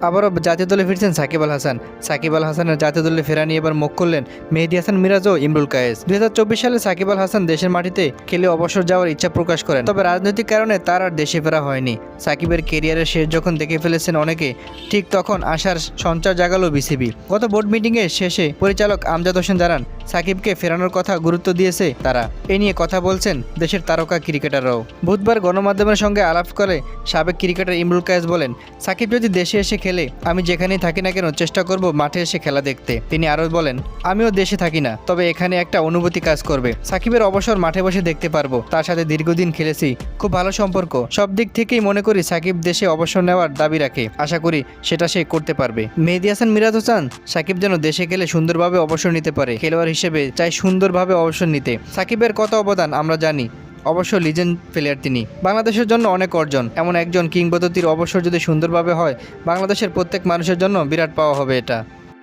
আবারও জাতীয় দলে ফিরছেন সাকিব আল হাসান। সাকিব আল হাসানের জাতীয় দলে ফেরা নিয়ে এবার মুখ খুললেন মেহেদী হাসান মিরাজ ও ইমরুল কায়েস। 2024 সালে সাকিব আল হাসান দেশের মাটিতে খেলে অবসর যাওয়ার ইচ্ছা প্রকাশ করেন, তবে রাজনৈতিক কারণে তার আর দেশে ফেরা হয়নি। সাকিবের কেরিয়ারের শেষ যখন দেখে ফেলেছেন অনেকে, ঠিক তখন আশার সঞ্চার জাগালো বিসিবি। গত বোর্ড মিটিংয়ের শেষে পরিচালক আমজাদ হোসেন জানান, সাকিবকে ফেরানোর কথা গুরুত্ব দিয়েছে তারা। এ নিয়ে কথা বলছেন দেশের তারকা ক্রিকেটাররাও। বুধবার গণমাধ্যমের সঙ্গে আলাপ করে সাবেক ক্রিকেটার ইমরুল কায়েস বলেন, সাকিব যদি দেশে এসে খেলে আমি যেখানেই থাকি না কেন চেষ্টা করব মাঠে এসে খেলা দেখতে। তিনি আরও বলেন, আমিও দেশে থাকি না, তবে এখানে একটা অনুভূতি কাজ করবে। সাকিবের অবসর মাঠে বসে দেখতে পারবো, তার সাথে দীর্ঘদিন খেলেছি, খুব ভালো সম্পর্ক। সব দিক থেকেই মনে করি সাকিব দেশে অবসর নেওয়ার দাবি রাখে, আশা করি সেটা সে করতে পারবে। মেহেদী হাসান মিরাজও চান সাকিব যেন দেশে গেলে সুন্দরভাবে অবসর নিতে পারে। খেলোয়াড় হিসেবে চাই সুন্দরভাবে অবসর নিতে। সাকিবের কত অবদান আমরা জানি, অবশ্য লিজেন্ড প্লেয়ার তিনি। বাংলাদেশের জন্য অনেক অর্জন। এমন একজন কিংবদন্তির অবসর যদি সুন্দরভাবে হয়, বাংলাদেশের প্রত্যেক মানুষের জন্য বিরাট পাওয়া হবে এটা।